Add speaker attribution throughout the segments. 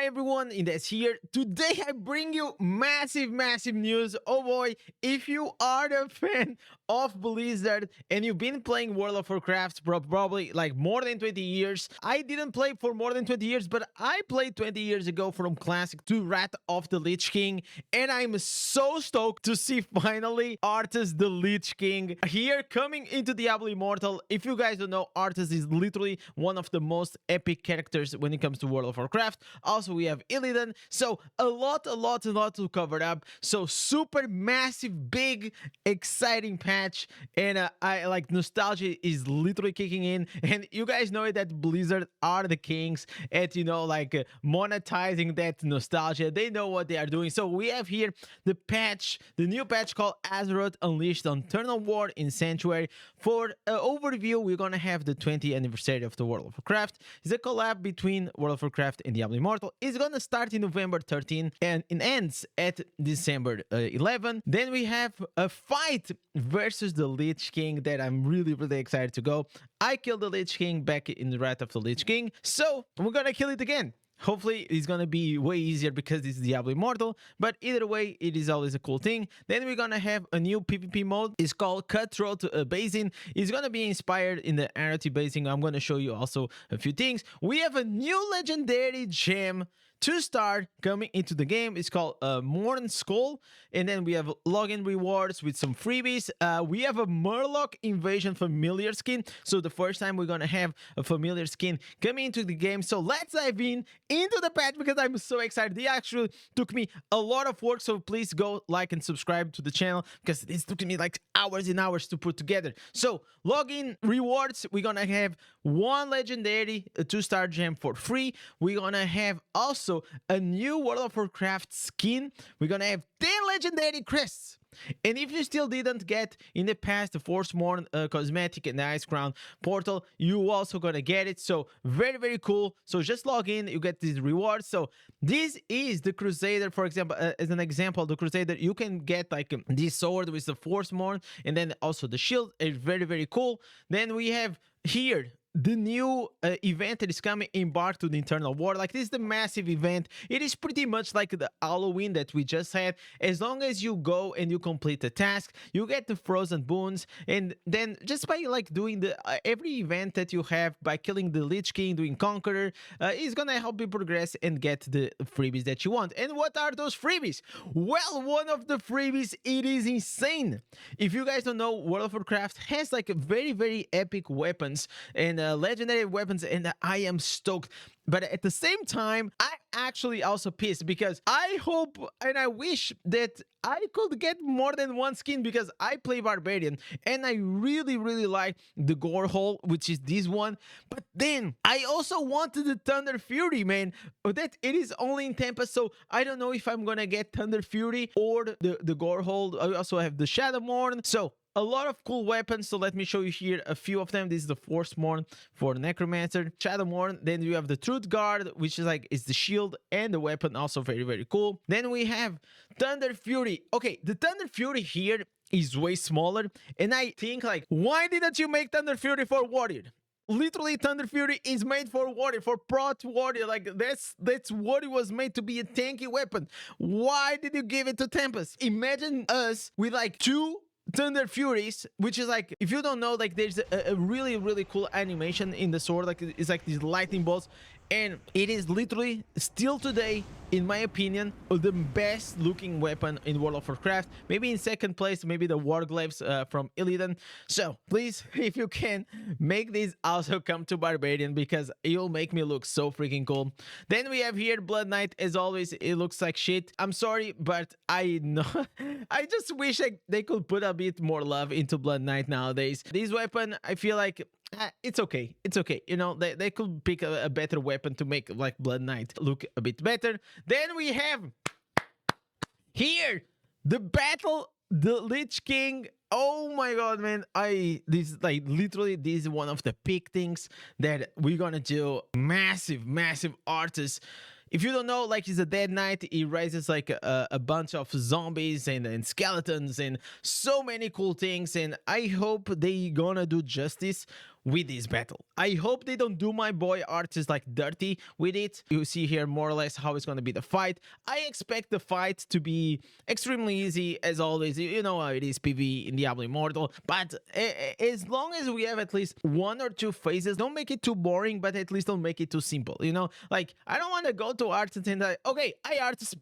Speaker 1: Hi everyone, Indez here. Today I bring you massive news. Oh boy, if you are a fan of Blizzard and you've been playing World of Warcraft probably like more than 20 years. I didn't play for more than 20 years, but I played 20 years ago from Classic to Wrath of the Lich King, and I'm so stoked to see finally ARTHAS the Lich King here coming into Diablo Immortal. If you guys don't know, ARTHAS is literally one of the most epic characters when it comes to World of Warcraft. Also, we have Illidan, so a lot to cover up. So super massive, big, exciting patch, and I like nostalgia is literally kicking in. And you guys know it that Blizzard are the kings at monetizing that nostalgia. They know what they are doing. So we have here the patch, the new patch called Azeroth Unleashed on Eternal War in Sanctuary. For an overview, we're gonna have the 20th anniversary of the World of Warcraft. It's a collab between World of Warcraft and Diablo Immortal. It's gonna start in November 13 and it ends at December 11. Then we have a fight versus the Lich King that I'm really excited to go. I killed the Lich King back in the Wrath of the Lich King, so we're gonna kill it again. Hopefully it's gonna be way easier because it's Diablo Immortal, but either way, it is always a cool thing. Then we're gonna have a new PvP mode. It's called Cutthroat Basing. It's gonna be inspired in the ARTHAS basing. I'm gonna show you also a few things. We have a new legendary gem to start coming into the game. It's called Morn Skull, and then we have login rewards with some freebies. We have a Murloc invasion familiar skin, so the first time we're gonna have a familiar skin coming into the game. So let's dive into the patch because I'm so excited. It actually took me a lot of work, so please go like and subscribe to the channel because this took me like hours and hours to put together. So login rewards, we're gonna have one legendary 2-star gem for free. We're gonna have also a new World of Warcraft skin. We're gonna have 10 legendary crests. And if you still didn't get in the past the Forsworn Cosmetic and the Ice Crown portal, you also gonna get it. So very cool. So just log in, you get these rewards. So this is the Crusader, for example, as an example, the Crusader, you can get like this sword with the Forsworn, and then also the shield is very cool. Then we have here the new event that is coming, Embark to the Eternal War. Like, this is the massive event. It is pretty much like the Halloween that we just had. As long as you go and you complete the task, you get the frozen boons, and then just by like doing the every event that you have, by killing the Lich King, doing Conqueror, is gonna help you progress and get the freebies that you want. And what are those freebies? Well, one of the freebies, it is insane. If you guys don't know, World of Warcraft has like very epic weapons and legendary weapons, and I am stoked. But at the same time, I actually also pissed because I hope and I wish that I could get more than one skin, because I play Barbarian and I really like the Gore Hole, which is this one. But then I also wanted the THUNDERFURY, man, that it is only in Tempest, so I don't know if I'm gonna get THUNDERFURY or the Gore Hole. I also have the Shadowmourne, so a lot of cool weapons. So let me show you here a few of them. This is the Forsworn for Necromancer, Shadowmourne. Then you have the Truth Guard, which is like, it's the shield and the weapon, also very cool. Then we have THUNDERFURY. Okay, the THUNDERFURY here is way smaller, and I think like, why didn't you make THUNDERFURY for Warrior? Literally, THUNDERFURY is made for Warrior, for Prot Warrior. Like, that's what it was made to be, a tanky weapon. Why did you give it to Tempest? Imagine us with like 2 THUNDERFURYs, which is like, if you don't know, like, there's a really cool animation in the sword. Like, it's like these lightning bolts, and it is literally still today, in my opinion, the best looking weapon in World of Warcraft. Maybe in second place, maybe the Warglaives from Illidan. So please, if you can, make this also come to Barbarian, because it'll make me look so freaking cool. Then we have here Blood Knight. As always, it looks like shit. I'm sorry, but I know I just wish they could put a bit more love into Blood Knight nowadays. This weapon, I feel like it's okay. It's okay. You know, they could pick a better weapon to make like Blood Knight look a bit better. Then we have here the battle, the Lich King. Oh my god, man. This like literally, this is one of the big things that we're gonna do. Massive ARTHAS. If you don't know, like, he's a dead knight. He raises like a bunch of zombies and skeletons and so many cool things, and I hope they gonna do justice with this battle. I hope they don't do my boy ARTHAS like dirty with it. You see here more or less how it's going to be the fight. I expect the fight to be extremely easy as always. You know how it is PvE in Diablo Immortal, but as long as we have at least 1 or 2 phases, don't make it too boring, but at least don't make it too simple, you know? Like, I don't want to go to ARTHAS and like, okay, I ARTHAS,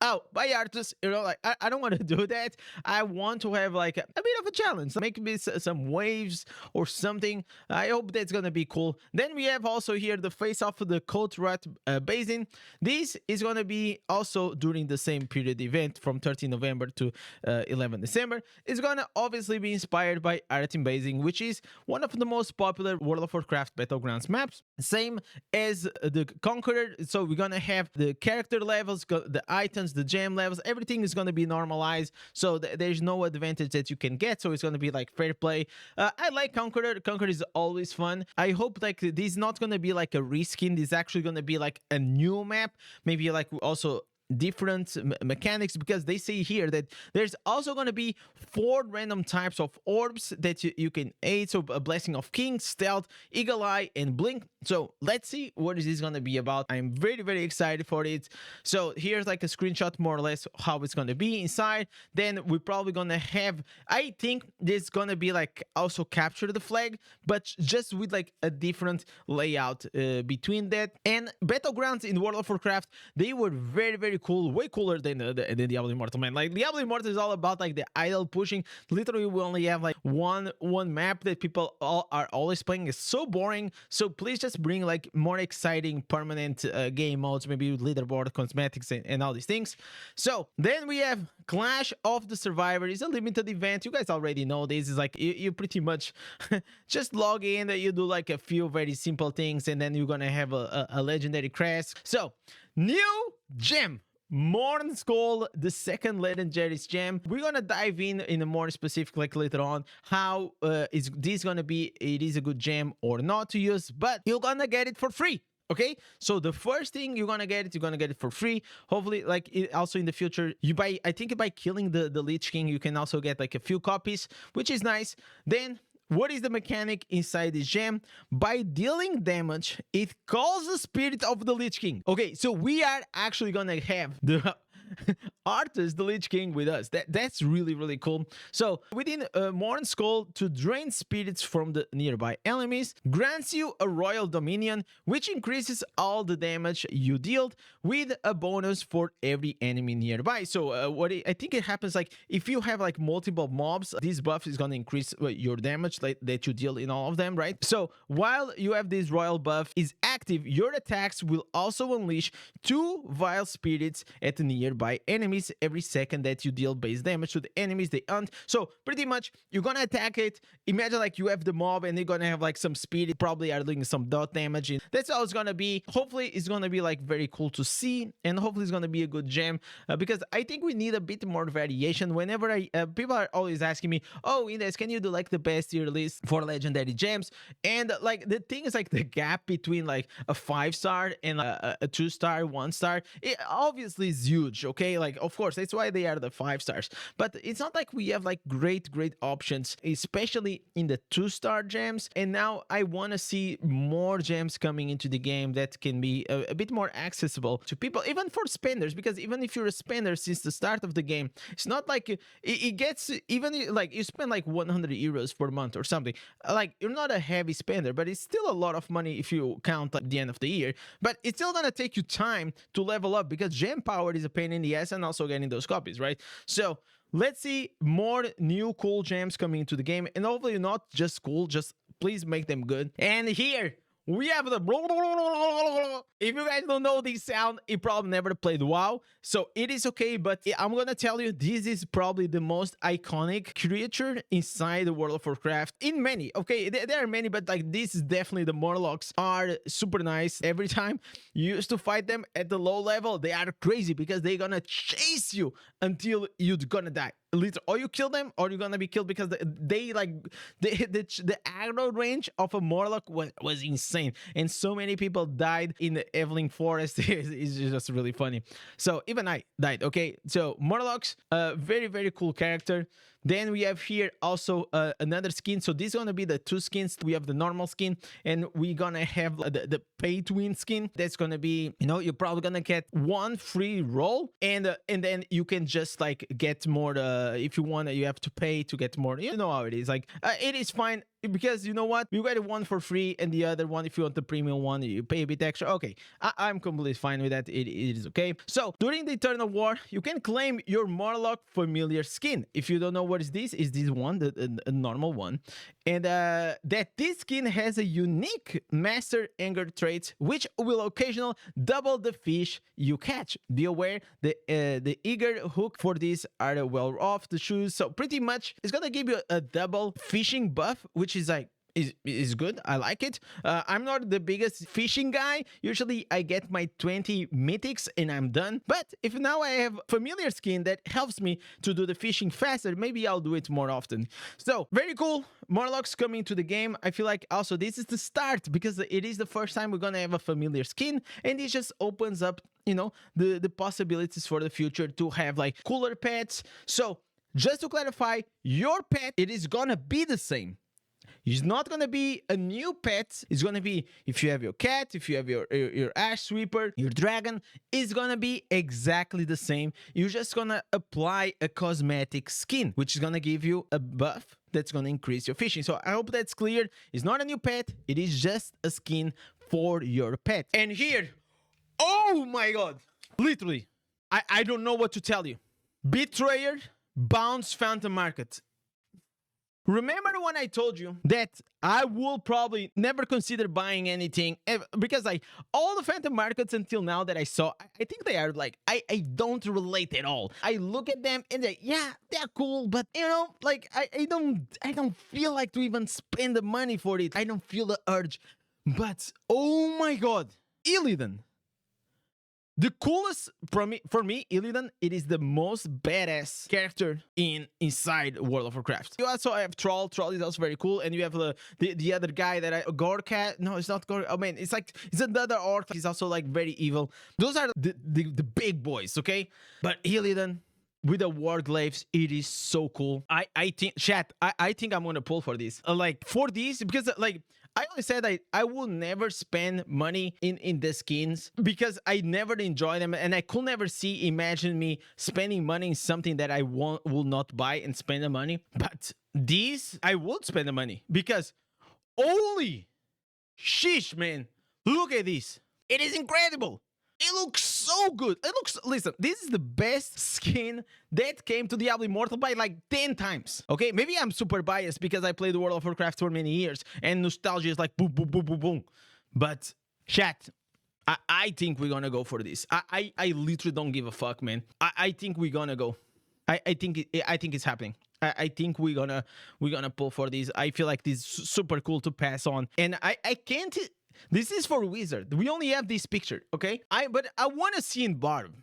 Speaker 1: oh, by ARTHAS, you know, like, I don't want to do that. I want to have like a bit of a challenge, maybe some waves or something. I hope that's gonna be cool. Then we have also here the face off of the Cold Rat Basin. This is gonna be also during the same period event from 13 November to 11 December. It's gonna obviously be inspired by Artha's Basin, which is one of the most popular World of Warcraft Battlegrounds maps. Same as the Conqueror. So we're gonna have the character levels, the items, the gem levels, everything is going to be normalized, so there's no advantage that you can get, so it's going to be like fair play. I like Conqueror. Conqueror is always fun. I hope like this is not going to be like a reskin. This is actually going to be like a new map, maybe like also different mechanics, because they say here that there's also going to be 4 random types of orbs that you can aid. So a Blessing of Kings, Stealth, Eagle Eye, and Blink. So let's see what is this going to be about. I'm very excited for it. So here's like a screenshot more or less how it's going to be inside. Then we're probably going to have, I think this going to be like also Capture the Flag, but just with like a different layout between that. And Battlegrounds in World of Warcraft, they were very cool, way cooler than the Diablo Immortal, man. Like Diablo Immortal is all about like the idle pushing. Literally we only have like one map that people are always playing. It's so boring. So please just bring like more exciting permanent game modes, maybe leaderboard, cosmetics, and all these things. So then we have Clash of the Survivor. It's a limited event. You guys already know this is like you pretty much just log in, you do like a few very simple things, and then you're gonna have a legendary crest. So new gem, Morn Skull, the second legendary gem. We're gonna dive in a more specific like later on how is this gonna be, it is a good gem or not to use, but you're gonna get it for free. Okay, so the first thing you're gonna get it for free. Hopefully, like also in the future, you buy, I think by killing the Lich King, you can also get like a few copies, which is nice. Then what is the mechanic inside this gem? By dealing damage, it calls the spirit of the Lich King. Okay, so we are actually gonna have the ARTHAS, the Lich King, with us. That's really cool. So within Morn Skull, to drain spirits from the nearby enemies, grants you a Royal Dominion, which increases all the damage you dealt with a bonus for every enemy nearby. So I think it happens like if you have like multiple mobs, this buff is gonna increase your damage that you deal in all of them, right? So while you have this royal buff is active, your attacks will also unleash 2 vile spirits at the nearby enemies every second that you deal base damage to the enemies they hunt. So pretty much you're gonna attack it. Imagine like you have the mob and they're gonna have like some spirit, probably are doing some dot damage, and that's how it's gonna be. Hopefully it's gonna be like very cool to see, and hopefully it's gonna be a good gem, because I think we need a bit more variation. Whenever people are always asking me, oh Indez, can you do like the best tier list for legendary gems? And like the thing is like the gap between like a 5-star and a 2-star, 1-star, it obviously is huge. Okay, like of course that's why they are the 5 stars, but it's not like we have like great options, especially in the 2-star gems. And now I want to see more gems coming into the game that can be a bit more accessible to people, even for spenders, because even if you're a spender since the start of the game, it's not like it gets, even like you spend like 100 euros per month or something, like you're not a heavy spender, but it's still a lot of money if you count at the end of the year. But it's still gonna take you time to level up, because gem power is a pain in the ass, and also getting those copies, right? So let's see more new cool gems coming into the game, and hopefully not just cool, just please make them good. And here we have the if you guys don't know this sound, you probably never played WoW, so it is okay, but I'm gonna tell you, this is probably the most iconic creature inside the World of Warcraft. In many, okay, there are many, but like this is definitely, the MURLOCS are super nice. Every time you used to fight them at the low level, they are crazy, because they're gonna chase you until you're gonna die. Or you kill them, or you're gonna be killed, because the aggro range of a Morlock was insane, and so many people died in the Eveling Forest. It's just really funny. So even I died. Okay, so Morlocks, very cool character. Then we have here also another skin. So this is gonna be the two skins. We have the normal skin, and we're gonna have the pay to win skin. That's gonna be, you know, you're probably gonna get one free roll, and then you can just like get more. If you want, you have to pay to get more. You know how it is. Like it is fine. Because you know what, you get one for free, and the other one, if you want the premium one, you pay a bit extra. Okay, I'm completely fine with that. It is okay. So during the Eternal War, you can claim your Murloc familiar skin. If you don't know what is this one, the normal one, and that this skin has a unique Master Anger trait, which will occasionally double the fish you catch. Be aware the eager hook for these are well off the shoes, so pretty much it's gonna give you a double fishing buff, which is like is good. I like it. I'm not the biggest fishing guy. Usually I get my 20 mythics and I'm done. But if now I have familiar skin that helps me to do the fishing faster, maybe I'll do it more often. So very cool. Murlocs coming to the game. I feel like also this is the start, because it is the first time we're gonna have a familiar skin, and it just opens up, you know, the possibilities for the future to have like cooler pets. So just to clarify, your pet, it is gonna be the same. It's not gonna be a new pet. It's gonna be, if you have your cat, if you have your ash sweeper, your dragon, it's gonna be exactly the same. You're just gonna apply a cosmetic skin, which is gonna give you a buff that's gonna increase your fishing. So I hope that's clear. It's not a new pet. It is just a skin for your pet. And here, oh my god, literally, I don't know what to tell you. Betrayer Bounce Phantom Market. Remember when I told you that I will probably never consider buying anything, because like all the Phantom Markets until now that I saw, I think they are like, I don't relate at all. I look at them and yeah, they're cool, but you know, like I don't feel like to even spend the money for it. I don't feel the urge. But oh my god, Illidan. The coolest for me, Illidan, it is the most badass character inside World of Warcraft. You also have Troll. Troll is also very cool, and you have the other guy that Gorkat. No, it's not Gorkat. Oh man, it's like it's another orc. He's also like very evil. Those are the big boys, okay? But Illidan with the Warglaives, it is so cool. I think, chat, I think I'm gonna pull for this. Like for these, because like I always said I will never spend money in the skins because I never enjoy them, and I could never imagine me spending money in something that I will not buy and spend the money. But these, I would spend the money because holy sheesh, man. Look at this. It is incredible. It looks so good. It looks, listen, this is the best skin that came to Diablo Immortal by like 10 times. Okay, maybe I'm super biased because I played World of Warcraft for many years and nostalgia is like boom, boom, boom, boom, boom. But chat, I think we're gonna go for this. I literally don't give a fuck, man. I think we're gonna go. I think it's happening. I think we're gonna pull for these. I feel like this is super cool to pass on, and I can't. This is for Wizard. We only have this picture, okay? But I want to see in Barb.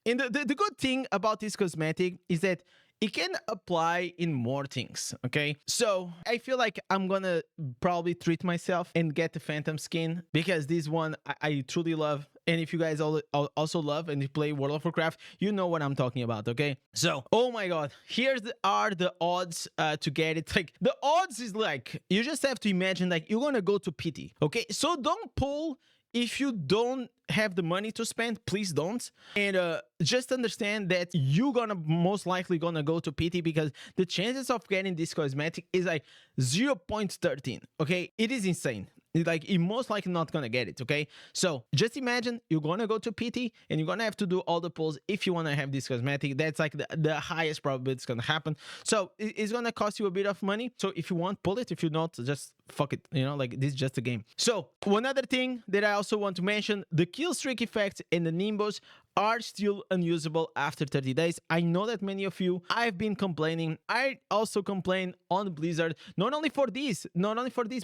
Speaker 1: And the good thing about this cosmetic is that it can apply in more things, okay? So I feel like I'm gonna probably treat myself and get the Phantom skin because this one I truly love. And if you guys also love and you play World of Warcraft, you know what I'm talking about, okay? So, oh my god, here are the odds to get it. Like, the odds is like, you just have to imagine, like, you're gonna go to pity, okay? So don't pull if you don't have the money to spend, please don't. And just understand that you're gonna most likely gonna go to pity because the chances of getting this cosmetic is like 0.13, okay? It is insane. Like, you're most likely not gonna get it, okay? So just imagine you're gonna go to PT and you're gonna have to do all the pulls if you wanna have this cosmetic. That's like the highest probability it's gonna happen. So it's gonna cost you a bit of money. So if you want, pull it. If you not, just fuck it. You know, like, this is just a game. So one other thing that I also want to mention, the kill streak effect and the Nimbus are still unusable after 30 days. I know that many of you, I've been complaining. I also complain on Blizzard, not only for this,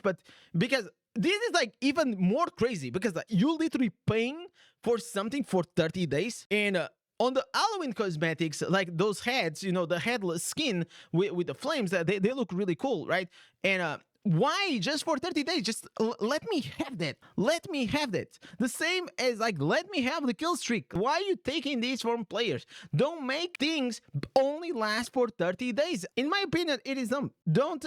Speaker 1: but because this is like even more crazy because you literally paying for something for 30 days. And on the Halloween cosmetics, like those heads, you know, the headless skin with the flames, they look really cool, right? And Why just for 30 days? Just let me have that. Let me have that. The same as like, let me have the kill streak. Why are you taking these from players? Don't make things only last for 30 days. In my opinion, it is dumb. Don't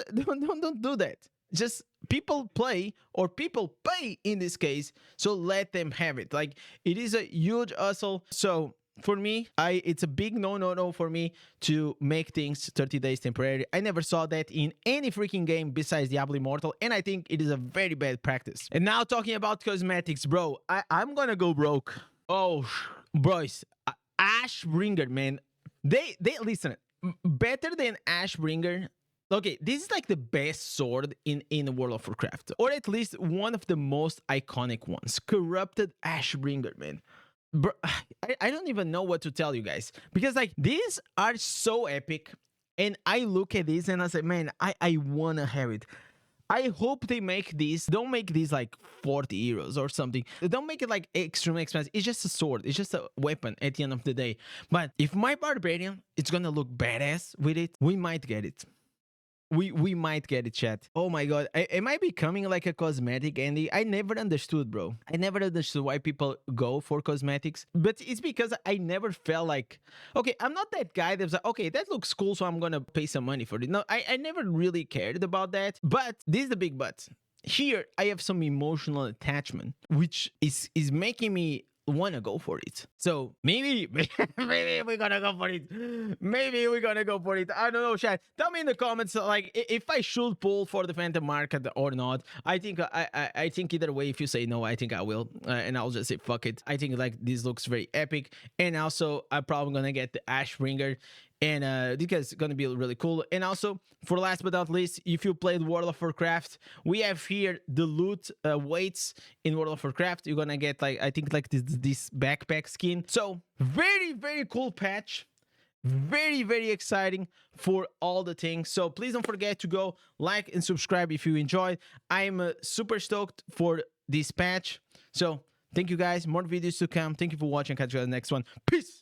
Speaker 1: do that. Just people play or people pay in this case, so let them have it. Like, it is a huge hustle. So for me, it's a big no for me to make things 30 days temporary. I never saw that in any freaking game besides Diablo Immortal, and I think it is a very bad practice. And now talking about cosmetics, bro, I'm gonna go broke. Oh, boys, ASHBRINGER, man. They listen, better than ASHBRINGER. Okay, this is like the best sword in World of Warcraft, or at least one of the most iconic ones. Corrupted ASHBRINGER, man. Bro, I don't even know what to tell you guys, because like these are so epic, and I look at this and I say, man, I wanna have it. I hope they make these. Don't make these like 40 euros or something. Don't make it like extremely expensive. It's just a sword. It's just a weapon at the end of the day. But if my barbarian is gonna look badass with it, we might get it. We might get it, chat. Oh my god, am I becoming like a cosmetic Andy? I never understood, bro. I never understood why people go for cosmetics, but it's because I never felt like, okay, I'm not that guy that's like, okay, that looks cool, so I'm gonna pay some money for it. No, I never really cared about that. But this is the big but. Here I have some emotional attachment, which is making me want to go for it. So maybe we're gonna go for it. Maybe we're gonna go for it. I don't know, chat. Tell me in the comments, like, if I should pull for the Phantom Market or not. I think I think either way, if you say no, I think I will, and I'll just say fuck it. I think like this looks very epic, and also I'm probably gonna get the ASHBRINGER, and because it's gonna be really cool. And also, for last but not least, if you played World of Warcraft, we have here the loot weights in World of Warcraft. You're gonna get like, I think like this backpack skin. So very cool patch. Very exciting for all the things. So please don't forget to go like and subscribe if you enjoyed. I'm super stoked for this patch. So thank you guys. More videos to come. Thank you for watching. Catch you on the next one. Peace.